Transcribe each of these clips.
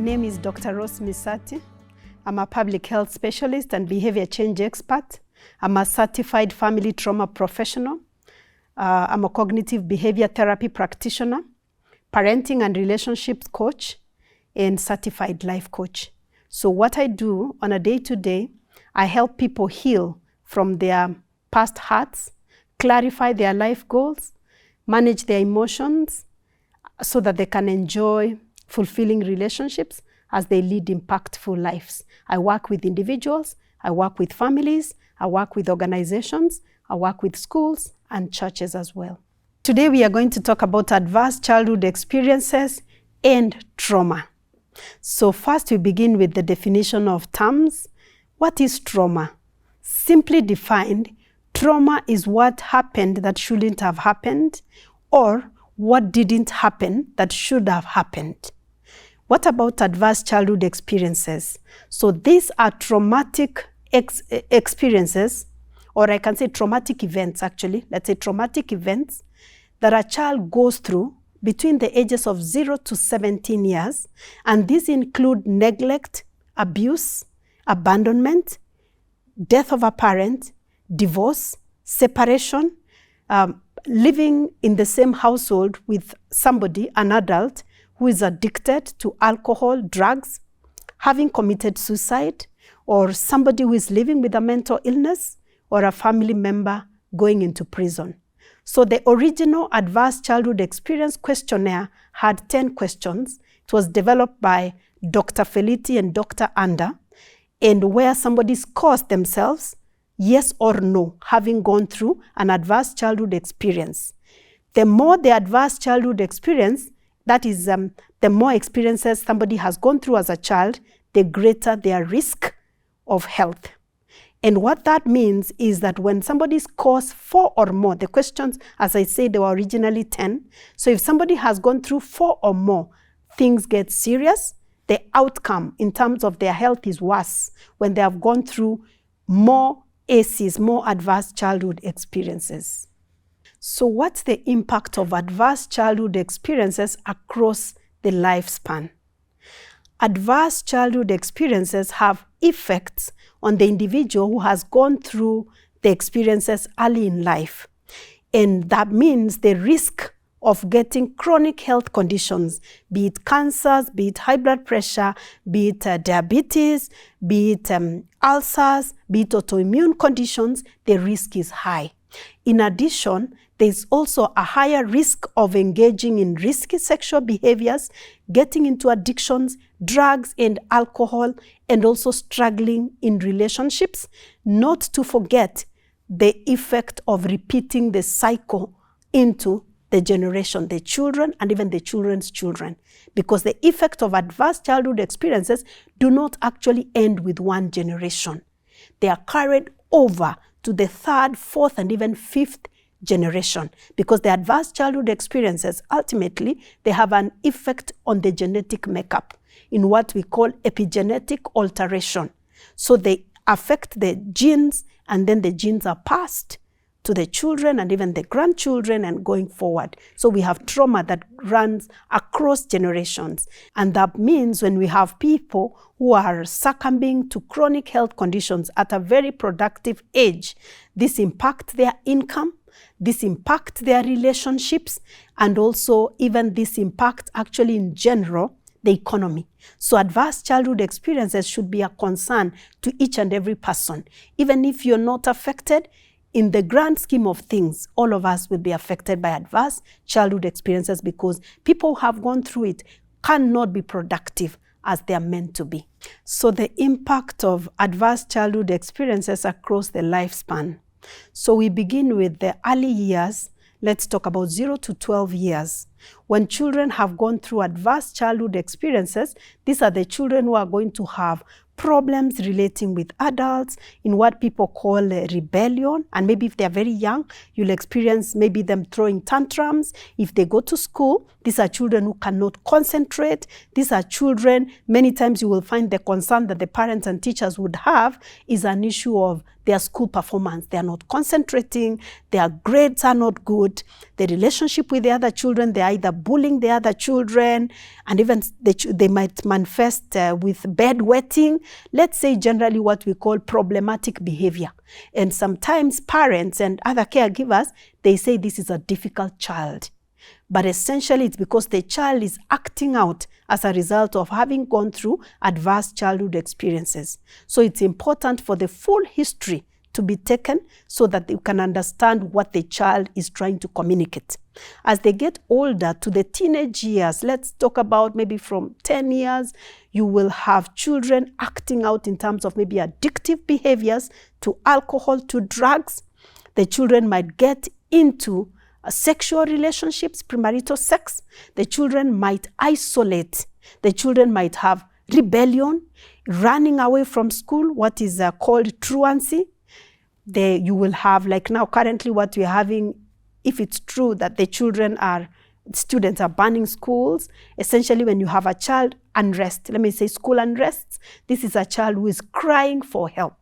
name is Dr. Rose Misati. I'm a public health specialist and behavior change expert. I'm a certified family trauma professional. I'm a cognitive behavior therapy practitioner, parenting and relationships coach, and certified life coach. So what I do on a day-to-day, I help people heal from their past hurts, clarify their life goals, manage their emotions so that they can enjoy fulfilling relationships as they lead impactful lives. I work with individuals, I work with families, I work with organizations, I work with schools and churches as well. Today we are going to talk about adverse childhood experiences and trauma. So first we begin with the definition of terms. What is trauma? Simply defined, trauma is what happened that shouldn't have happened, or what didn't happen that should have happened. What about adverse childhood experiences? So these are traumatic experiences, or I can say traumatic events actually. Let's say traumatic events that a child goes through between the ages of 0 to 17 years. And these include neglect, abuse, abandonment, death of a parent, divorce, separation, living in the same household with somebody, an adult, who is addicted to alcohol, drugs, having committed suicide, or somebody who is living with a mental illness, or a family member going into prison. So the original Adverse Childhood Experience Questionnaire had 10 questions. It was developed by Dr. Felitti and Dr. Ander, and where somebody scores themselves, yes or no, having gone through an adverse childhood experience. The more the adverse childhood experience, that is, the more experiences somebody has gone through as a child, the greater their risk of health. And what that means is that when somebody scores 4 or more, the questions, as I said, they were originally 10. So if somebody has gone through 4 or more, things get serious. The outcome in terms of their health is worse when they have gone through more ACEs, more adverse childhood experiences. So what's the impact of adverse childhood experiences across the lifespan? Adverse childhood experiences have effects on the individual who has gone through the experiences early in life. And that means the risk of getting chronic health conditions, be it cancers, be it high blood pressure, be it diabetes, be it ulcers, be it autoimmune conditions, the risk is high. In addition, there's also a higher risk of engaging in risky sexual behaviors, getting into addictions, drugs and alcohol, and also struggling in relationships, not to forget the effect of repeating the cycle into the generation, the children, and even the children's children. Because the effect of adverse childhood experiences do not actually end with one generation. They are carried over to the 3rd, 4th, and even 5th generation, because the adverse childhood experiences, ultimately, they have an effect on the genetic makeup in what we call epigenetic alteration. So they affect the genes, and then the genes are passed to the children and even the grandchildren and going forward. So we have trauma that runs across generations. And that means when we have people who are succumbing to chronic health conditions at a very productive age, this impacts their income, this impacts their relationships, and also even this impacts actually in general the economy. So adverse childhood experiences should be a concern to each and every person. Even if you're not affected, in the grand scheme of things, all of us will be affected by adverse childhood experiences because people who have gone through it cannot be productive as they are meant to be. So the impact of adverse childhood experiences across the lifespan. So we begin with the early years. Let's talk about 0 to 12 years. When children have gone through adverse childhood experiences, these are the children who are going to have problems relating with adults in what people call rebellion. And maybe if they're very young, you'll experience maybe them throwing tantrums. If they go to school, these are children who cannot concentrate. These are children, many times you will find the concern that the parents and teachers would have is an issue of their school performance. They are not concentrating, their grades are not good, the relationship with the other children, they're either bullying the other children, and even they might manifest with bedwetting. Let's say generally what we call problematic behavior. And sometimes parents and other caregivers, they say this is a difficult child. But essentially it's because the child is acting out as a result of having gone through adverse childhood experiences. So it's important for the full history to be taken so that you can understand what the child is trying to communicate. As they get older, to the teenage years, let's talk about maybe from 10 years, you will have children acting out in terms of maybe addictive behaviors to alcohol, to drugs. The children might get into sexual relationships, premarital sex. The children might isolate. The children might have rebellion, running away from school, what is called truancy. You will have, like now currently what we're having, if it's true that the students are banning schools, essentially when you have a child unrest, let me say school unrest, this is a child who is crying for help.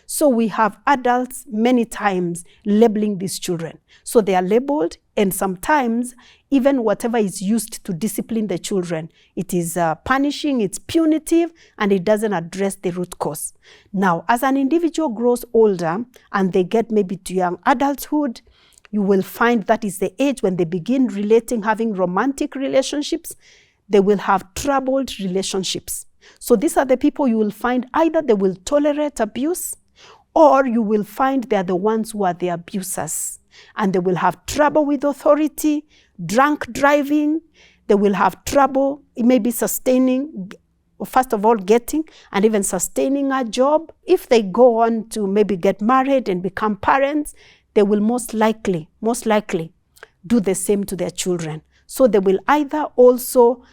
So we have adults many times labeling these children. So they are labeled, and sometimes even whatever is used to discipline the children, it is punishing, it's punitive, and it doesn't address the root cause. Now, as an individual grows older and they get maybe to young adulthood, you will find that is the age when they begin relating, having romantic relationships. They will have troubled relationships. So these are the people you will find either they will tolerate abuse, or you will find they are the ones who are the abusers. And they will have trouble with authority, drunk driving. They will have trouble, maybe sustaining, first of all, getting and even sustaining a job. If they go on to maybe get married and become parents, they will most likely do the same to their children. So they will either also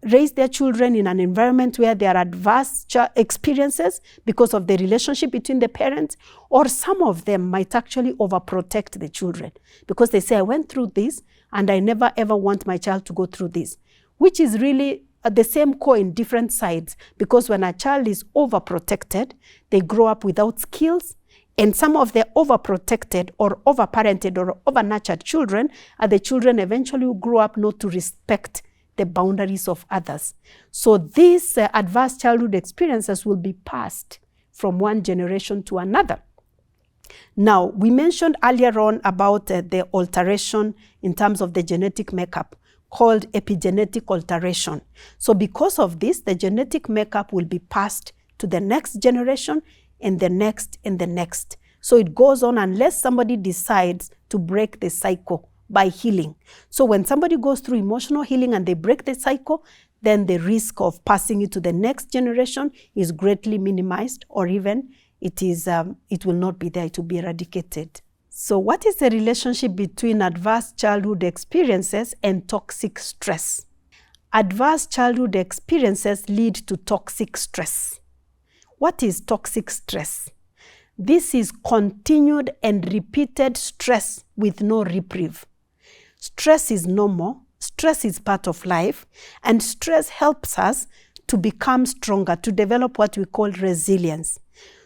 raise their children in an environment where there are adverse experiences because of the relationship between the parents, or some of them might actually overprotect the children because they say, I went through this and I never ever want my child to go through this, which is really the same coin, different sides, because when a child is overprotected, they grow up without skills. And some of the overprotected or overparented or overnurtured children are the children eventually who grow up not to respect the boundaries of others. So these adverse childhood experiences will be passed from one generation to another. Now, we mentioned earlier on about the alteration in terms of the genetic makeup called epigenetic alteration. So because of this, the genetic makeup will be passed to the next generation and the next and the next. So it goes on unless somebody decides to break the cycle by healing. So when somebody goes through emotional healing and they break the cycle, then the risk of passing it to the next generation is greatly minimized, or even it will not be there, it will be eradicated. So what is the relationship between adverse childhood experiences and toxic stress? Adverse childhood experiences lead to toxic stress. What is toxic stress? This is continued and repeated stress with no reprieve. Stress is normal, stress is part of life, and stress helps us to become stronger, to develop what we call resilience.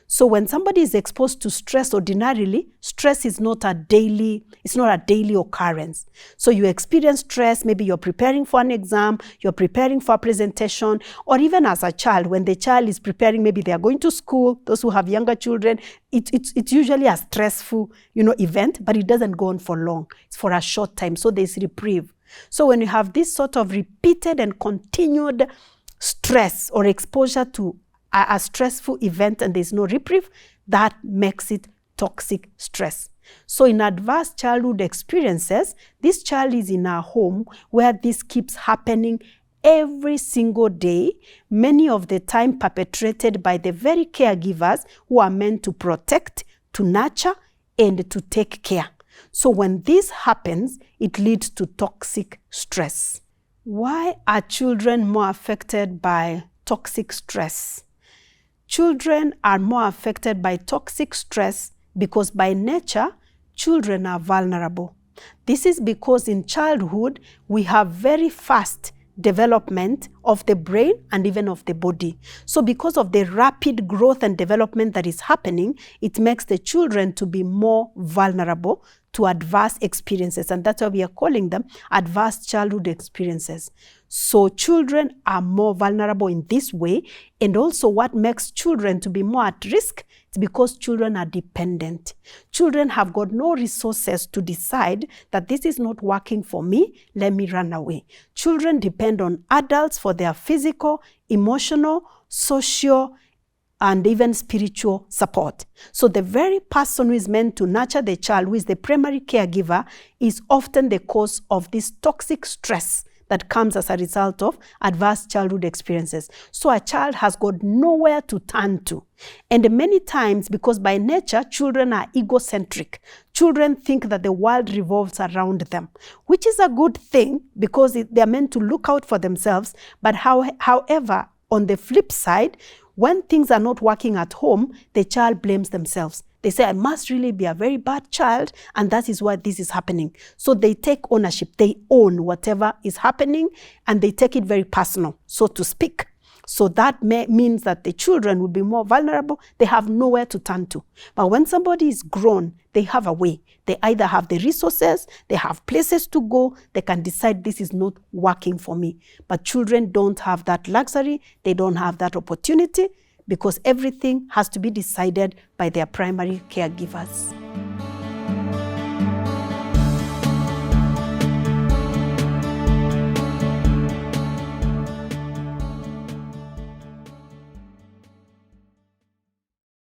So when somebody is exposed to stress ordinarily, stress is not a daily occurrence. So you experience stress, maybe you're preparing for an exam, you're preparing for a presentation, or even as a child, when the child is preparing, maybe they are going to school, those who have younger children, it's usually a stressful, event, but it doesn't go on for long. It's for a short time, so there's reprieve. So when you have this sort of repeated and continued stress or exposure to a stressful event and there's no reprieve, that makes it toxic stress. So in adverse childhood experiences, this child is in a home where this keeps happening every single day, many of the time perpetrated by the very caregivers who are meant to protect, to nurture, and to take care. So when this happens, it leads to toxic stress. Why are children more affected by toxic stress? Children are more affected by toxic stress because by nature, children are vulnerable. This is because in childhood, we have very fast development of the brain and even of the body. So because of the rapid growth and development that is happening, it makes the children to be more vulnerable to adverse experiences, and that's why we are calling them adverse childhood experiences. So children are more vulnerable in this way, and also what makes children to be more at risk is because children are dependent. Children have got no resources to decide that this is not working for me, let me run away. Children depend on adults for their physical, emotional, social, and even spiritual support. So the very person who is meant to nurture the child, who is the primary caregiver, is often the cause of this toxic stress that comes as a result of adverse childhood experiences. So a child has got nowhere to turn to. And many times, because by nature, children are egocentric. Children think that the world revolves around them, which is a good thing because they are meant to look out for themselves. But however, on the flip side, when things are not working at home, the child blames themselves. They say, I must really be a very bad child, and that is why this is happening. So they take ownership. They own whatever is happening, and they take it very personal, so to speak. So that means that the children will be more vulnerable. They have nowhere to turn to. But when somebody is grown, they have a way. They either have the resources, they have places to go, they can decide this is not working for me. But children don't have that luxury. They don't have that opportunity because everything has to be decided by their primary caregivers.